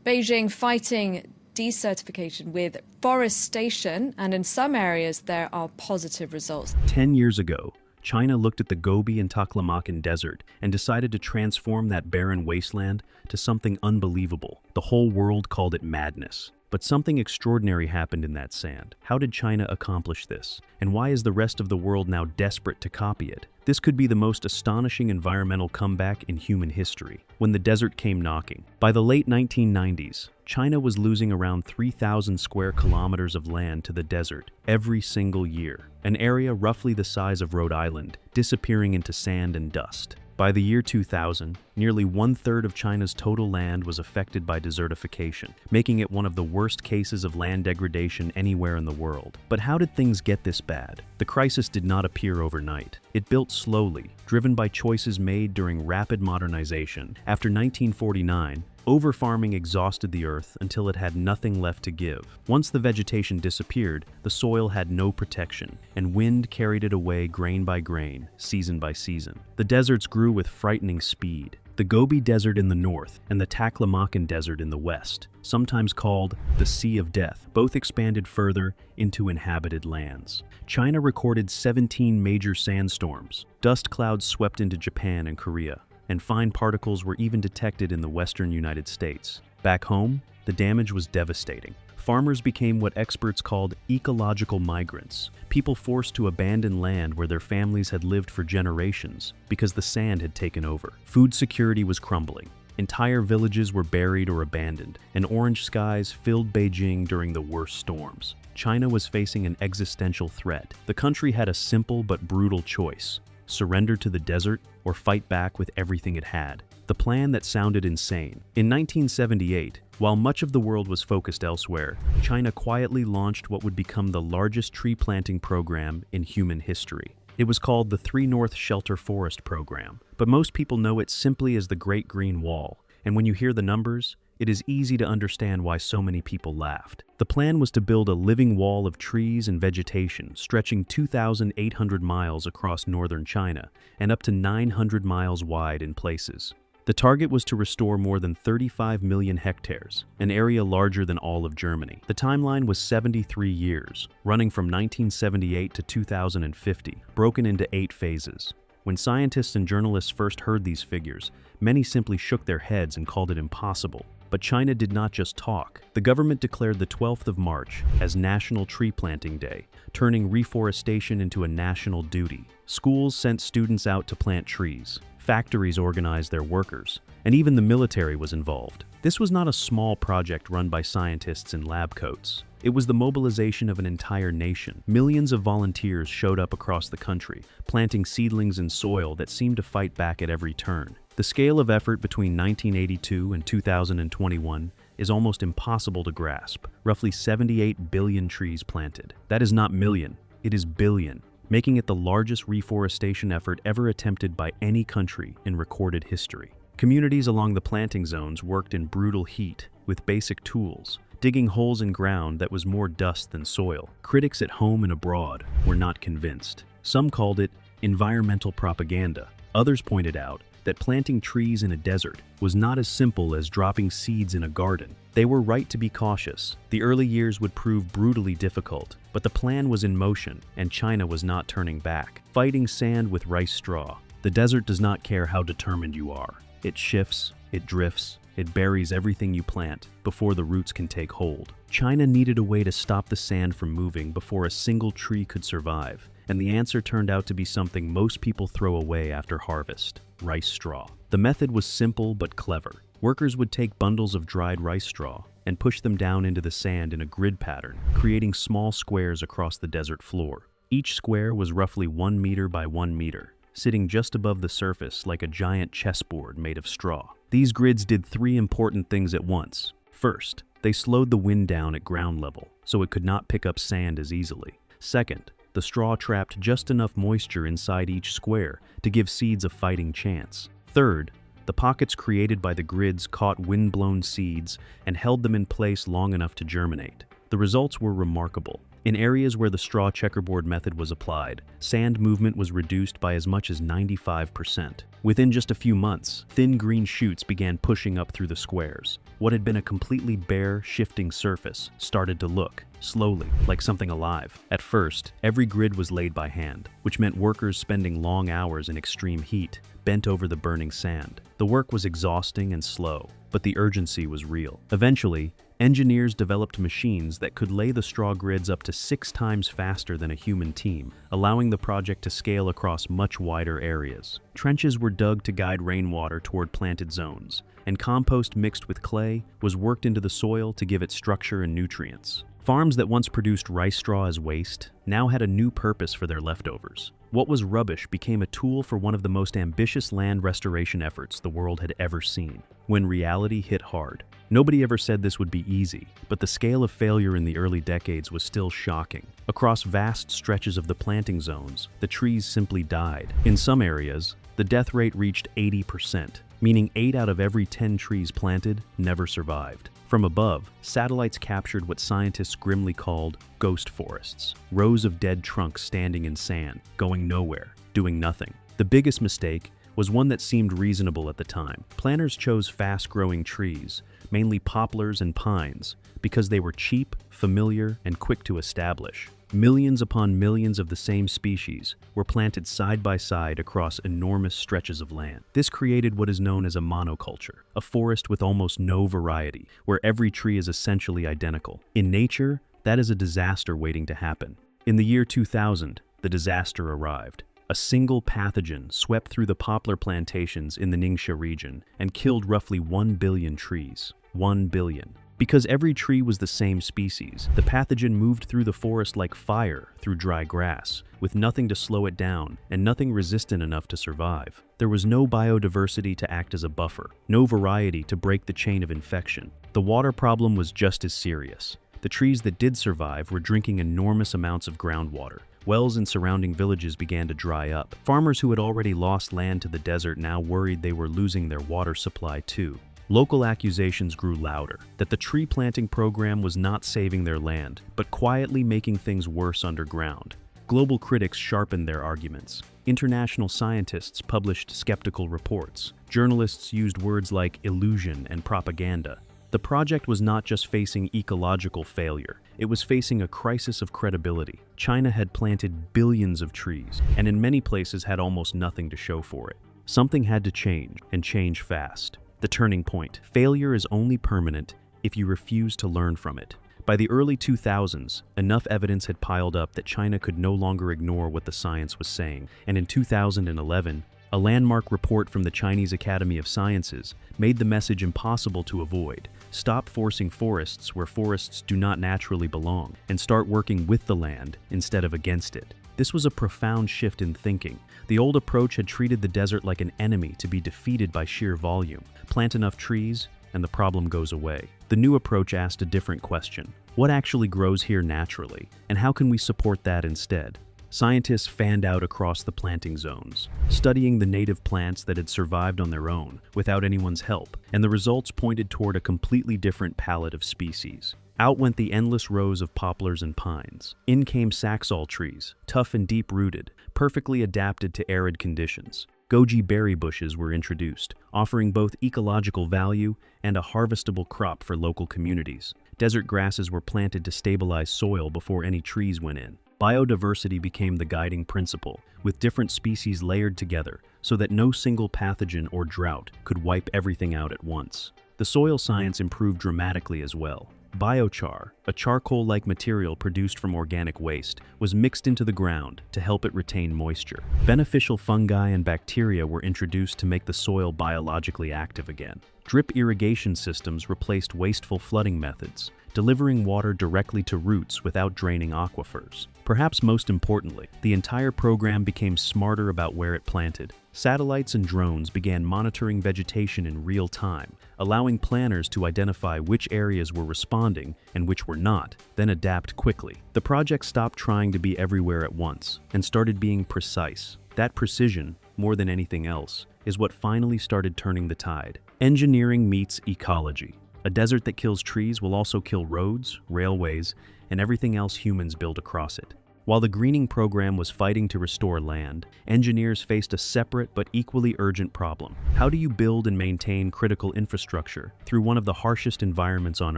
Beijing fighting desertification with forestation, and in some areas there are positive results. 10 years ago, China looked at the Gobi and Taklamakan Desert and decided to transform that barren wasteland to something unbelievable. The whole world called it madness. But something extraordinary happened in that sand. How did China accomplish this? And why is the rest of the world now desperate to copy it? This could be the most astonishing environmental comeback in human history, when the desert came knocking. By the late 1990s, China was losing around 3,000 square kilometers of land to the desert every single year, an area roughly the size of Rhode Island, disappearing into sand and dust. By the year 2000, nearly one-third of China's total land was affected by desertification, making it one of the worst cases of land degradation anywhere in the world. But how did things get this bad? The crisis did not appear overnight. It built slowly, driven by choices made during rapid modernization. After 1949, over-farming exhausted the earth until it had nothing left to give. Once the vegetation disappeared, the soil had no protection, and wind carried it away grain by grain, season by season. The deserts grew with frightening speed. The Gobi Desert in the north and the Taklamakan Desert in the west, sometimes called the Sea of Death, both expanded further into inhabited lands. China recorded 17 major sandstorms. Dust clouds swept into Japan and Korea, and fine particles were even detected in the western United States. Back home, the damage was devastating. Farmers became what experts called ecological migrants, people forced to abandon land where their families had lived for generations because the sand had taken over. Food security was crumbling. Entire villages were buried or abandoned, and orange skies filled Beijing during the worst storms. China was facing an existential threat. The country had a simple but brutal choice: surrender to the desert or fight back with everything it had. The plan that sounded insane. In 1978, while much of the world was focused elsewhere, China quietly launched what would become the largest tree planting program in human history. It was called the 3 North Shelter Forest Program, but most people know it simply as the Great Green Wall. And when you hear the numbers, it is easy to understand why so many people laughed. The plan was to build a living wall of trees and vegetation stretching 2,800 miles across northern China and up to 900 miles wide in places. The target was to restore more than 35 million hectares, an area larger than all of Germany. The timeline was 73 years, running from 1978 to 2050, broken into 8 phases. When scientists and journalists first heard these figures, many simply shook their heads and called it impossible. But China did not just talk. The government declared the 12th of March as National Tree Planting Day, turning reforestation into a national duty. Schools sent students out to plant trees. Factories organized their workers, and even the military was involved. This was not a small project run by scientists in lab coats. It was the mobilization of an entire nation. Millions of volunteers showed up across the country, planting seedlings in soil that seemed to fight back at every turn. The scale of effort between 1982 and 2021 is almost impossible to grasp. Roughly 78 billion trees planted. That is not million, it is billion, making it the largest reforestation effort ever attempted by any country in recorded history. Communities along the planting zones worked in brutal heat with basic tools, digging holes in ground that was more dust than soil. Critics at home and abroad were not convinced. Some called it environmental propaganda. Others pointed out that planting trees in a desert was not as simple as dropping seeds in a garden. They were right to be cautious. The early years would prove brutally difficult, but the plan was in motion, and China was not turning back. Fighting sand with rice straw. The desert does not care how determined you are. It shifts, it drifts, it buries everything you plant before the roots can take hold. China needed a way to stop the sand from moving before a single tree could survive, and the answer turned out to be something most people throw away after harvest: rice straw. The method was simple but clever. Workers would take bundles of dried rice straw and push them down into the sand in a grid pattern, creating small squares across the desert floor. Each square was roughly 1 meter by 1 meter, sitting just above the surface like a giant chessboard made of straw. These grids did 3 important things at once. First, they slowed the wind down at ground level, so it could not pick up sand as easily. Second, the straw trapped just enough moisture inside each square to give seeds a fighting chance. Third, the pockets created by the grids caught wind-blown seeds and held them in place long enough to germinate. The results were remarkable. In areas where the straw checkerboard method was applied, sand movement was reduced by as much as 95%. Within just a few months, thin green shoots began pushing up through the squares. What had been a completely bare, shifting surface started to look, slowly, like something alive. At first, every grid was laid by hand, which meant workers spending long hours in extreme heat, bent over the burning sand. The work was exhausting and slow, but the urgency was real. Eventually, engineers developed machines that could lay the straw grids up to 6 times faster than a human team, allowing the project to scale across much wider areas. Trenches were dug to guide rainwater toward planted zones, and compost mixed with clay was worked into the soil to give it structure and nutrients. Farms that once produced rice straw as waste now had a new purpose for their leftovers. What was rubbish became a tool for one of the most ambitious land restoration efforts the world had ever seen. When reality hit hard, nobody ever said this would be easy, but the scale of failure in the early decades was still shocking. Across vast stretches of the planting zones, the trees simply died. In some areas, the death rate reached 80%, meaning 8 out of every 10 trees planted never survived. From above, satellites captured what scientists grimly called ghost forests, rows of dead trunks standing in sand, going nowhere, doing nothing. The biggest mistake was one that seemed reasonable at the time. Planners chose fast-growing trees, mainly poplars and pines, because they were cheap, familiar, and quick to establish. Millions upon millions of the same species were planted side by side across enormous stretches of land. This created what is known as a monoculture, a forest with almost no variety, where every tree is essentially identical. In nature, that is a disaster waiting to happen. In the year 2000, the disaster arrived. A single pathogen swept through the poplar plantations in the Ningxia region and killed roughly 1 billion trees. 1 billion. Because every tree was the same species, the pathogen moved through the forest like fire through dry grass, with nothing to slow it down and nothing resistant enough to survive. There was no biodiversity to act as a buffer, no variety to break the chain of infection. The water problem was just as serious. The trees that did survive were drinking enormous amounts of groundwater. Wells in surrounding villages began to dry up. Farmers who had already lost land to the desert now worried they were losing their water supply too. Local accusations grew louder, that the tree planting program was not saving their land, but quietly making things worse underground. Global critics sharpened their arguments. International scientists published skeptical reports. Journalists used words like illusion and propaganda. The project was not just facing ecological failure, it was facing a crisis of credibility. China had planted billions of trees, and in many places had almost nothing to show for it. Something had to change, and change fast. The turning point. Failure is only permanent if you refuse to learn from it. By the early 2000s, enough evidence had piled up that China could no longer ignore what the science was saying, and in 2011, a landmark report from the Chinese Academy of Sciences made the message impossible to avoid. Stop forcing forests where forests do not naturally belong, and start working with the land instead of against it. This was a profound shift in thinking. The old approach had treated the desert like an enemy to be defeated by sheer volume. Plant enough trees, and the problem goes away. The new approach asked a different question. What actually grows here naturally, and how can we support that instead? Scientists fanned out across the planting zones, studying the native plants that had survived on their own, without anyone's help, and the results pointed toward a completely different palette of species. Out went the endless rows of poplars and pines. In came saxaul trees, tough and deep-rooted, perfectly adapted to arid conditions. Goji berry bushes were introduced, offering both ecological value and a harvestable crop for local communities. Desert grasses were planted to stabilize soil before any trees went in. Biodiversity became the guiding principle, with different species layered together so that no single pathogen or drought could wipe everything out at once. The soil science improved dramatically as well. Biochar, a charcoal-like material produced from organic waste, was mixed into the ground to help it retain moisture. Beneficial fungi and bacteria were introduced to make the soil biologically active again. Drip irrigation systems replaced wasteful flooding methods, delivering water directly to roots without draining aquifers. Perhaps most importantly, the entire program became smarter about where it planted. Satellites and drones began monitoring vegetation in real time, allowing planners to identify which areas were responding and which were not, then adapt quickly. The project stopped trying to be everywhere at once and started being precise. That precision, more than anything else, is what finally started turning the tide. Engineering meets ecology. A desert that kills trees will also kill roads, railways, and everything else humans build across it. While the greening program was fighting to restore land, engineers faced a separate but equally urgent problem. How do you build and maintain critical infrastructure through one of the harshest environments on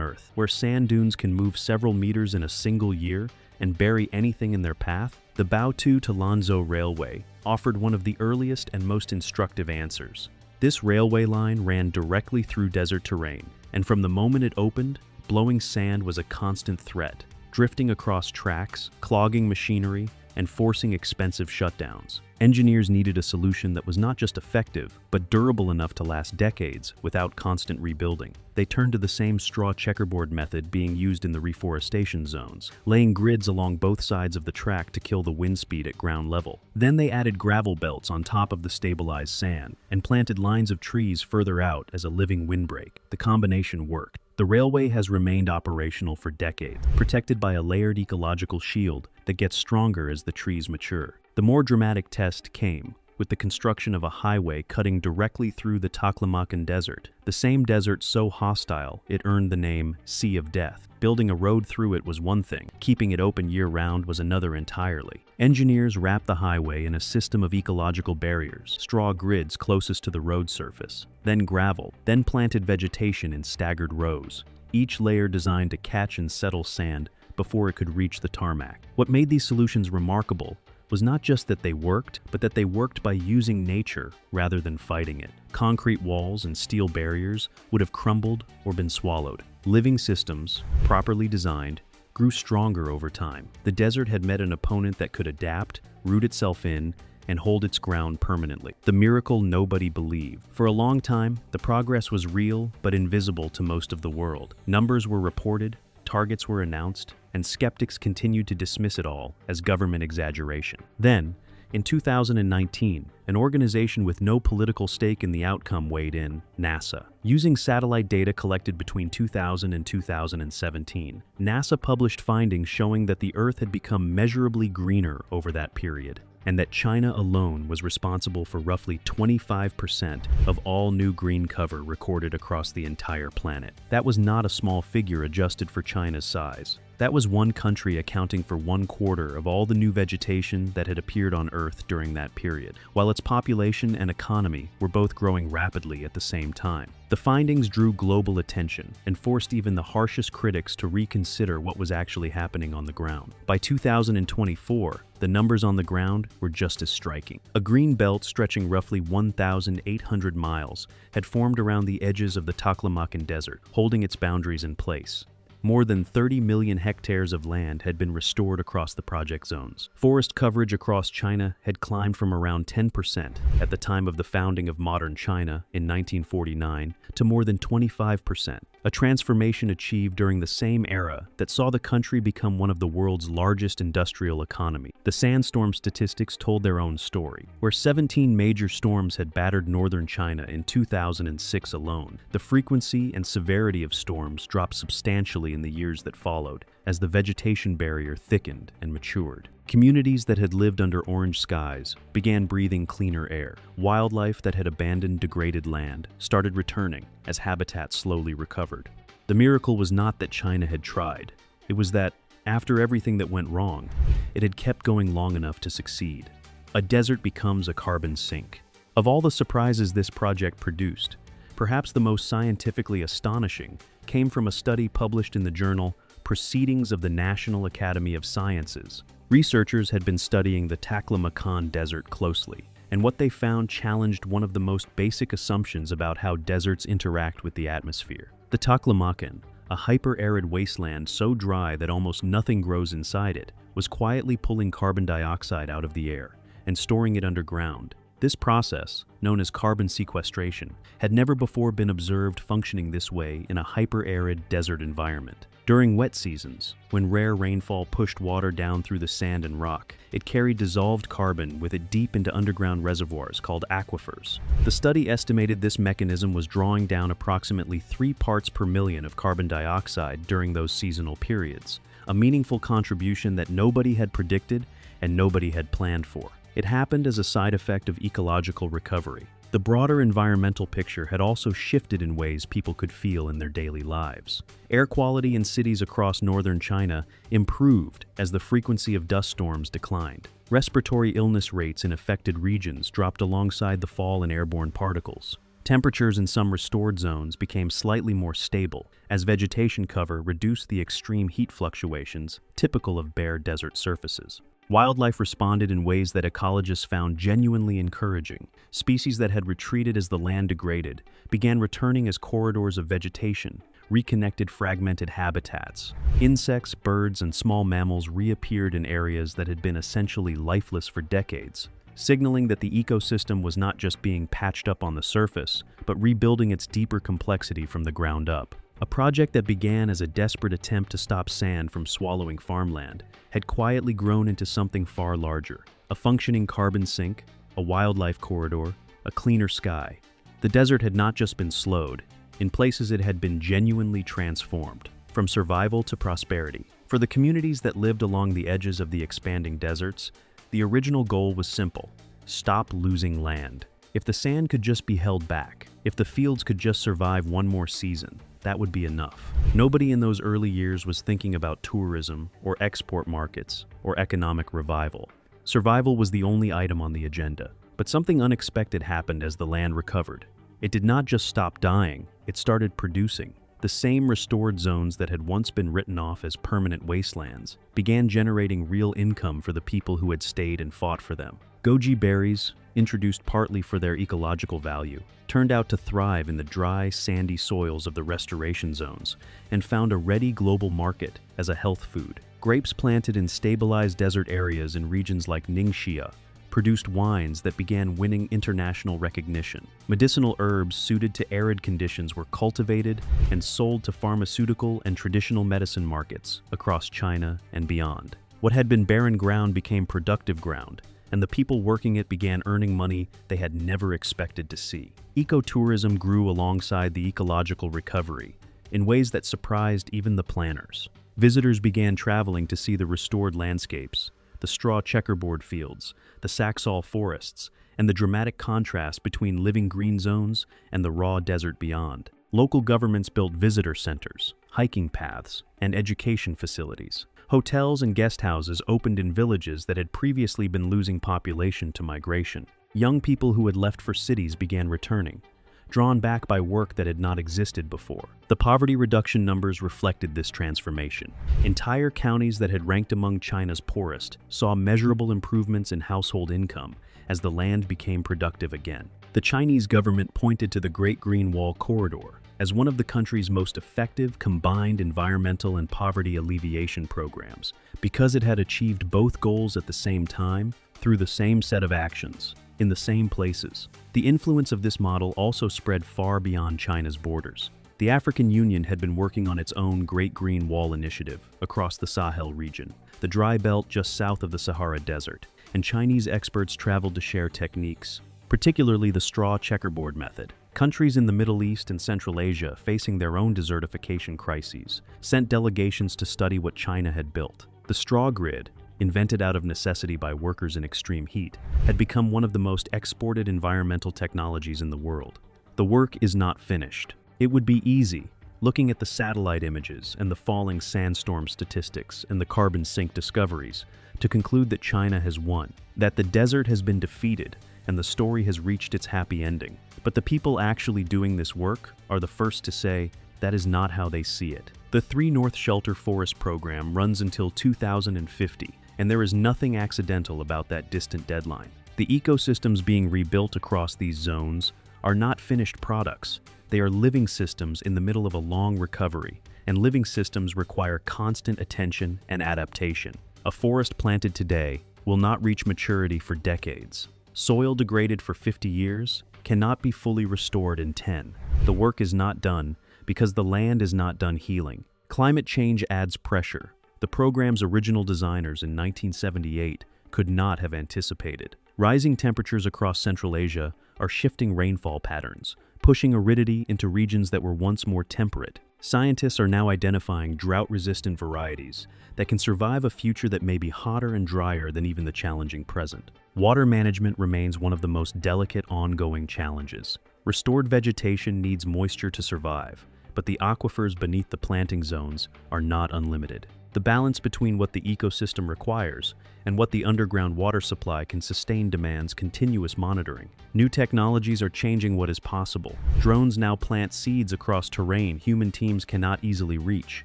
Earth, where sand dunes can move several meters in a single year and bury anything in their path? The Baotou to Lanzhou Railway offered one of the earliest and most instructive answers. This railway line ran directly through desert terrain, and from the moment it opened, blowing sand was a constant threat, drifting across tracks, clogging machinery, and forcing expensive shutdowns. Engineers needed a solution that was not just effective, but durable enough to last decades without constant rebuilding. They turned to the same straw checkerboard method being used in the reforestation zones, laying grids along both sides of the track to kill the wind speed at ground level. Then they added gravel belts on top of the stabilized sand, and planted lines of trees further out as a living windbreak. The combination worked. The railway has remained operational for decades, protected by a layered ecological shield that gets stronger as the trees mature. The more dramatic test came with the construction of a highway cutting directly through the Taklamakan Desert, the same desert so hostile it earned the name Sea of Death. Building a road through it was one thing, keeping it open year-round was another entirely. Engineers wrapped the highway in a system of ecological barriers, straw grids closest to the road surface, then gravel, then planted vegetation in staggered rows, each layer designed to catch and settle sand before it could reach the tarmac. What made these solutions remarkable was not just that they worked, but that they worked by using nature rather than fighting it. Concrete walls and steel barriers would have crumbled or been swallowed. Living systems, properly designed, grew stronger over time. The desert had met an opponent that could adapt, root itself in, and hold its ground permanently. The miracle nobody believed. For a long time, the progress was real but invisible to most of the world. Numbers were reported, targets were announced, and skeptics continued to dismiss it all as government exaggeration. Then, in 2019, an organization with no political stake in the outcome weighed in, NASA. Using satellite data collected between 2000 and 2017, NASA published findings showing that the Earth had become measurably greener over that period, and that China alone was responsible for roughly 25% of all new green cover recorded across the entire planet. That was not a small figure adjusted for China's size. That was one country accounting for 1/4 of all the new vegetation that had appeared on Earth during that period, while its population and economy were both growing rapidly at the same time. The findings drew global attention and forced even the harshest critics to reconsider what was actually happening on the ground. By 2024, the numbers on the ground were just as striking. A green belt stretching roughly 1,800 miles had formed around the edges of the Taklamakan Desert, holding its boundaries in place. More than 30 million hectares of land had been restored across the project zones. Forest coverage across China had climbed from around 10% at the time of the founding of modern China in 1949 to more than 25%, a transformation achieved during the same era that saw the country become one of the world's largest industrial economy. The sandstorm statistics told their own story. Where 17 major storms had battered northern China in 2006 alone, the frequency and severity of storms dropped substantially in the years that followed, as the vegetation barrier thickened and matured. Communities that had lived under orange skies began breathing cleaner air. Wildlife that had abandoned degraded land started returning as habitat slowly recovered. The miracle was not that China had tried. It was that, after everything that went wrong, it had kept going long enough to succeed. A desert becomes a carbon sink. Of all the surprises this project produced, perhaps the most scientifically astonishing came from a study published in the journal Proceedings of the National Academy of Sciences. Researchers had been studying the Taklamakan Desert closely, and what they found challenged one of the most basic assumptions about how deserts interact with the atmosphere. The Taklamakan, a hyper-arid wasteland so dry that almost nothing grows inside it, was quietly pulling carbon dioxide out of the air and storing it underground. This process, known as carbon sequestration, had never before been observed functioning this way in a hyper-arid desert environment. During wet seasons, when rare rainfall pushed water down through the sand and rock, it carried dissolved carbon with it deep into underground reservoirs called aquifers. The study estimated this mechanism was drawing down approximately 3 parts per million of carbon dioxide during those seasonal periods, a meaningful contribution that nobody had predicted and nobody had planned for. It happened as a side effect of ecological recovery. The broader environmental picture had also shifted in ways people could feel in their daily lives. Air quality in cities across northern China improved as the frequency of dust storms declined. Respiratory illness rates in affected regions dropped alongside the fall in airborne particles. Temperatures in some restored zones became slightly more stable as vegetation cover reduced the extreme heat fluctuations typical of bare desert surfaces. Wildlife responded in ways that ecologists found genuinely encouraging. Species that had retreated as the land degraded began returning as corridors of vegetation, reconnected fragmented habitats. Insects, birds, and small mammals reappeared in areas that had been essentially lifeless for decades, signaling that the ecosystem was not just being patched up on the surface, but rebuilding its deeper complexity from the ground up. A project that began as a desperate attempt to stop sand from swallowing farmland had quietly grown into something far larger: a functioning carbon sink, a wildlife corridor, a cleaner sky. The desert had not just been slowed; in places it had been genuinely transformed, from survival to prosperity. For the communities that lived along the edges of the expanding deserts, the original goal was simple: stop losing land. If the sand could just be held back, if the fields could just survive one more season, that would be enough. Nobody in those early years was thinking about tourism or export markets or economic revival. Survival was the only item on the agenda. But something unexpected happened as the land recovered. It did not just stop dying, it started producing. The same restored zones that had once been written off as permanent wastelands began generating real income for the people who had stayed and fought for them. Goji berries, introduced partly for their ecological value, turned out to thrive in the dry, sandy soils of the restoration zones and found a ready global market as a health food. Grapes planted in stabilized desert areas in regions like Ningxia produced wines that began winning international recognition. Medicinal herbs suited to arid conditions were cultivated and sold to pharmaceutical and traditional medicine markets across China and beyond. What had been barren ground became productive ground, and the people working it began earning money they had never expected to see. Ecotourism grew alongside the ecological recovery in ways that surprised even the planners. Visitors began traveling to see the restored landscapes, the straw checkerboard fields, the Saxol forests, and the dramatic contrast between living green zones and the raw desert beyond. Local governments built visitor centers, hiking paths, and education facilities. Hotels and guest houses opened in villages that had previously been losing population to migration. Young people who had left for cities began returning, drawn back by work that had not existed before. The poverty reduction numbers reflected this transformation. Entire counties that had ranked among China's poorest saw measurable improvements in household income as the land became productive again. The Chinese government pointed to the Great Green Wall Corridor as one of the country's most effective combined environmental and poverty alleviation programs because it had achieved both goals at the same time through the same set of actions, in the same places. The influence of this model also spread far beyond China's borders. The African Union had been working on its own Great Green Wall initiative across the Sahel region, the dry belt just south of the Sahara Desert, and Chinese experts traveled to share techniques, particularly the straw checkerboard method. Countries in the Middle East and Central Asia, facing their own desertification crises, sent delegations to study what China had built. The straw grid, invented out of necessity by workers in extreme heat, had become one of the most exported environmental technologies in the world. The work is not finished. It would be easy, looking at the satellite images and the falling sandstorm statistics and the carbon sink discoveries, to conclude that China has won, that the desert has been defeated, and the story has reached its happy ending. But the people actually doing this work are the first to say that is not how they see it. The 3 North Shelter Forest program runs until 2050, and there is nothing accidental about that distant deadline. The ecosystems being rebuilt across these zones are not finished products. They are living systems in the middle of a long recovery, and living systems require constant attention and adaptation. A forest planted today will not reach maturity for decades. Soil degraded for 50 years cannot be fully restored in 10. The work is not done because the land is not done healing. Climate change adds pressure. The program's original designers in 1978 could not have anticipated. Rising temperatures across Central Asia are shifting rainfall patterns, pushing aridity into regions that were once more temperate. Scientists are now identifying drought-resistant varieties that can survive a future that may be hotter and drier than even the challenging present. Water management remains one of the most delicate ongoing challenges. Restored vegetation needs moisture to survive, but the aquifers beneath the planting zones are not unlimited. The balance between what the ecosystem requires and what the underground water supply can sustain demands continuous monitoring. New technologies are changing what is possible. Drones now plant seeds across terrain human teams cannot easily reach.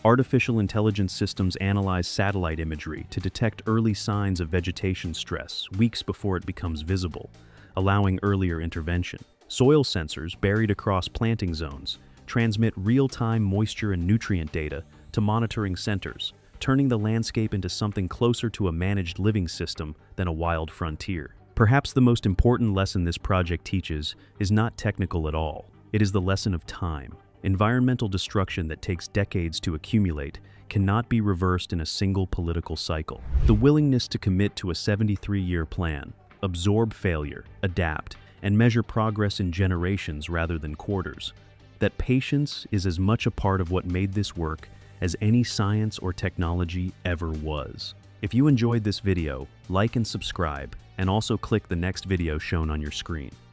Artificial intelligence systems analyze satellite imagery to detect early signs of vegetation stress weeks before it becomes visible, allowing earlier intervention. Soil sensors buried across planting zones transmit real-time moisture and nutrient data to monitoring centers, turning the landscape into something closer to a managed living system than a wild frontier. Perhaps the most important lesson this project teaches is not technical at all. It is the lesson of time. Environmental destruction that takes decades to accumulate cannot be reversed in a single political cycle. The willingness to commit to a 73-year plan, absorb failure, adapt, and measure progress in generations rather than quarters. That patience is as much a part of what made this work as any science or technology ever was. If you enjoyed this video, like and subscribe, and also click the next video shown on your screen.